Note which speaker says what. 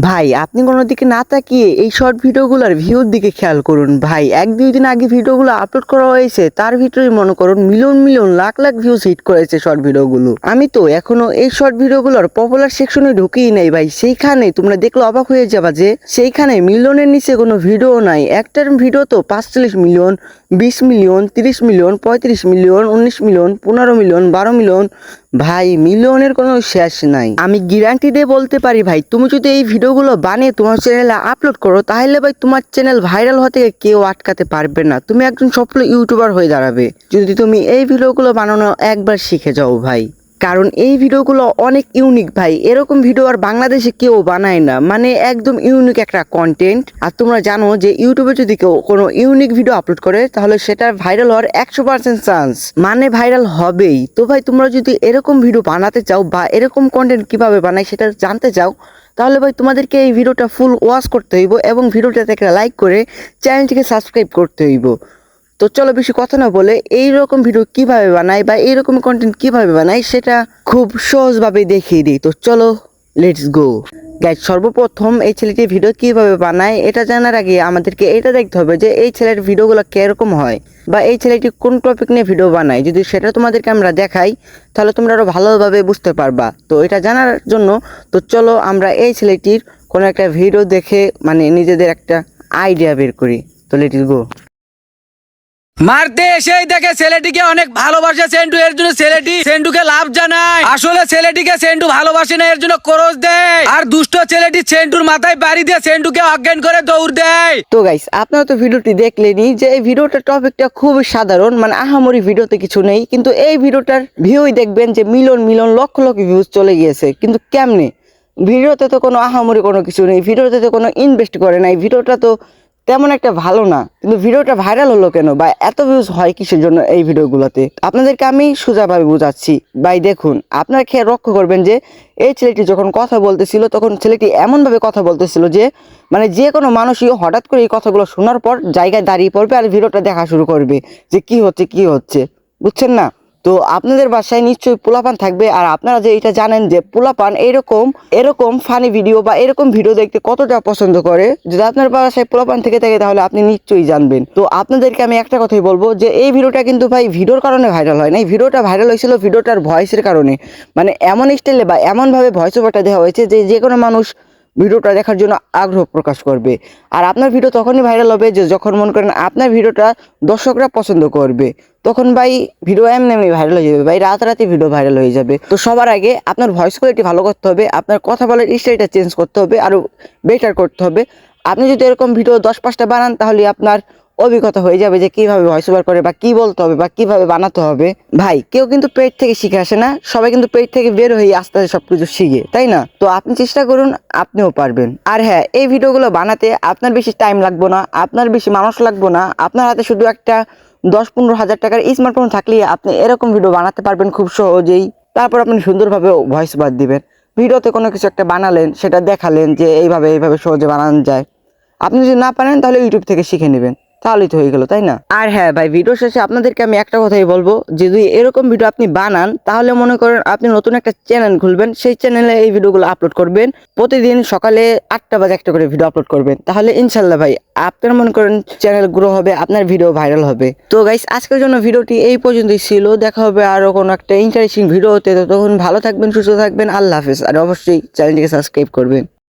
Speaker 1: ভাই আপনি কোনো দিকে না তাকিয়ে এই শর্ট ভিডিওগুলোর ভিউর দিকে খেয়াল করুন ভাই। 1-2 দিন আগে ভিডিওগুলো আপলোড করা হয়েছে, তার ভিতরেই মনে করুন million million lakh lakh views hit করেছে শর্ট ভিডিওগুলো। আমি তো এখনো এই শর্ট ভিডিওগুলোর পপুলার সেকশনে ঢুকিই নাই ভাই। সেইখানে তোমরা দেখলে অবাক হয়ে যাবা যে সেইখানে মিলিয়নের নিচে কোনো ভিডিও নাই। একটার ভিডিও তো 45 million, 20 million, 30 million, 35 million, 19 million, 15 million, 12 million. ভাই মিলিয়নের কোনো শেষ নাই। আমি গ্যারান্টি দিয়ে বলতে পারি ভাই, তুমি যদি এই ভিডিওগুলো বানিয়ে তোমার চ্যানেলে আপলোড করো, তাহলে ভাই তোমার চ্যানেল ভাইরাল হতে কেউ আটকাতে পারবে না। তুমি একজন সফল ইউটিউবার হয়ে দাঁড়াবে যদি তুমি এই ভিডিওগুলো বানানো একবার শিখে যাও ভাই। কারণ এই ভিডিওগুলো অনেক ইউনিক ভাই। এরকম ভিডিও আর বাংলাদেশে কেউ বানায় না, মানে একদম ইউনিক একটা কন্টেন্ট। আর তোমরা জানো যে ইউটিউবে যদি কেউ কোনো ইউনিক ভিডিও আপলোড করে তাহলে সেটা ভাইরাল হওয়ার 100% চান্স, মানে ভাইরাল হবেই। তো ভাই তোমরা যদি এরকম ভিডিও বানাতে চাও বা এরকম কন্টেন্ট কিভাবে বানায় সেটা জানতে চাও, তাহলে ভাই তোমাদেরকে এই ভিডিওটা ফুল ওয়াচ করতে হইব এবং ভিডিওটাতে একটা লাইক করে চ্যানেলটিকে সাবস্ক্রাইব করতে হইব। তো চলো বেশি কথা না বলে এইরকম ভিডিও কিভাবে বানাই বা এইরকম কন্টেন্ট কিভাবে বানাই সেটা খুব সহজভাবে দেখিয়ে দিই। তো চলো লেটস গো গাইস। সর্বপ্রথম এই ছেলেটি ভিডিও কিভাবে বানায় এটা জানার আগে আমাদেরকে এটা দেখতে হবে যে এই ছেলের ভিডিওগুলো কিরকম হয় বা এই ছেলেটি কোন টপিক নিয়ে ভিডিও বানায়। যদি সেটা তোমাদেরকে আমরা দেখাই তাহলে তোমরা আরো ভালোভাবে বুঝতে পারবা। তো এটা জানার জন্য তো চলো আমরা এই ছেলেটির কোনো একটা ভিডিও দেখে মানে নিজেদের একটা আইডিয়া বের করি। তো লেটস গো।
Speaker 2: মারতে এসেই দেখে ছেলেটিকে অনেক ভালোবাসে সেন্টু, এর জন্য ছেলেটি সেন্টুকে লাভ জানায়। আসলে ছেলেটিকে সেন্টু ভালোবাসে না, এর জন্য ক্রস দেয়। আর দুষ্ট ছেলেটি সেন্টুর মাথায় বাড়ি দিয়ে সেন্টুকে অজ্ঞান করে দৌড় দেয়।
Speaker 1: তো গাইস আপনারা তো ভিডিওটি দেখলেনই যে এই ভিডিওটার টপিকটা খুবই সাধারণ, মানে আহামরি ভিডিওতে কিছু নেই, কিন্তু এই ভিডিওটার ভিউই দেখবেন যে million million lakh lakh views চলে গিয়েছে। কিন্তু কেমনে? ভিডিওতে তো কোনো আহামরি কোনো কিছু নেই, ভিডিওতে তো কোনো ইনভেস্ট করে নাই, ভিডিওটা তো তেমন একটা ভালো না, কিন্তু ভিডিওটা ভাইরাল হলো কেন বা এত ভিউজ হয় কিসের জন্য এই ভিডিওগুলোতে? আপনাদেরকে আমি সোজাভাবে বোঝাচ্ছি ভাই। দেখুন, আপনারা খেয়াল লক্ষ্য করবেন যে এই ছেলেটি যখন কথা বলতেছিল তখন ছেলেটি এমনভাবে কথা বলতেছিল যে মানে যে কোনো মানুষই হঠাৎ করে এই কথাগুলো শোনার পর জায়গায় দাঁড়িয়ে পড়বে আর ভিডিওটা দেখা শুরু করবে যে কি হচ্ছে, বুঝছেন না? তো আপনাদের বাসায় নিশ্চয়ই পোলাপান থাকবে, আর আপনারা যে এটা জানেন যে পোলাপান এরকম ফানি ভিডিও বা এরকম ভিডিও দেখতে কতটা পছন্দ করে। যদি আপনার বাসায় পোলাপান থেকে থাকে তাহলে আপনি নিশ্চয়ই জানবেন। তো আপনাদেরকে আমি একটা কথাই বলবো যে এই ভিডিওটা কিন্তু ভাই ভিডিওর কারণে ভাইরাল হয় না, এই ভিডিওটা ভাইরাল হয়েছিল ভিডিওটার ভয়েসের কারণে। মানে এমন স্টাইলে বা এমনভাবে ভয়েস ওভারটা দেওয়া হয়েছে যে যে কোনো মানুষ ভিডিওটা দেখার জন্য আগ্রহ প্রকাশ করবে। আর আপনার ভিডিও তখনই ভাইরাল হবে যে যখন মনে করেন আপনার ভিডিওটা দর্শকরা পছন্দ করবে, তখন ভাই ভিডিও এমনি এমনি ভাইরাল হয়ে যাবে ভাই, রাতারাতি ভিডিও ভাইরাল হয়ে যাবে। তো সবার আগে আপনার ভয়েস কোয়ালিটি ভালো করতে হবে, আপনার কথা বলার স্টাইলটা চেঞ্জ করতে হবে, আরও বেটার করতে হবে। আপনি যদি এরকম ভিডিও 10-5টা বানান তাহলে আপনার অভিজ্ঞতা হয়ে যাবে যে কিভাবে ভয়েস ওভার করে বা কি বলতে হবে বা কিভাবে বানাতে হবে। ভাই কেউ কিন্তু পেট থেকে শিখে আসে না, সবাই কিন্তু পেট থেকে বের হয়ে আস্তে আস্তে সবকিছু শিখে, তাই না? তো আপনি চেষ্টা করুন, আপনিও পারবেন। আর হ্যাঁ, এই ভিডিওগুলো বানাতে আপনার বেশি টাইম লাগবে না, আপনার বেশি মানুষ লাগবে না, আপনার হাতে শুধু একটা 10-15 হাজার টাকার স্মার্টফোন থাকলেই আপনি এরকম ভিডিও বানাতে পারবেন খুব সহজেই। তারপর আপনি সুন্দরভাবে ভয়েস ওভার দিবেন। ভিডিওতে কোনো কিছু একটা বানালেন, সেটা দেখালেন যে এইভাবে সহজে বানানো যায়। আপনি যদি না পারেন তাহলে ইউটিউব থেকে শিখে নেবেন, তাহলেই তো হয়ে গেল, তাই না? আর হ্যাঁ ভাই, ভিডিও শেষে আপনাদেরকে আমি একটা কথাই বলবো, যদি এরকম ভিডিও আপনি বানান তাহলে মনে করেন আপনি নতুন একটা চ্যানেল খুলবেন, সেই চ্যানেলে এই ভিডিওগুলো আপলোড করবেন। প্রতিদিন সকালে 8টা বাজে একটা করে ভিডিও আপলোড করবেন, তাহলে ইনশাল্লাহ ভাই আপনার মনে করেন চ্যানেল গ্রো হবে, আপনার ভিডিও ভাইরাল হবে। তো গাইস আজকের জন্য ভিডিওটি এই পর্যন্তই ছিল। দেখা হবে আরো কোনো একটা ইন্টারেস্টিং ভিডিওতে। তখন ভালো থাকবেন, সুস্থ থাকবেন, আল্লাহ হাফেজ। আর অবশ্যই চ্যানেলটিকে সাবস্ক্রাইব করবেন।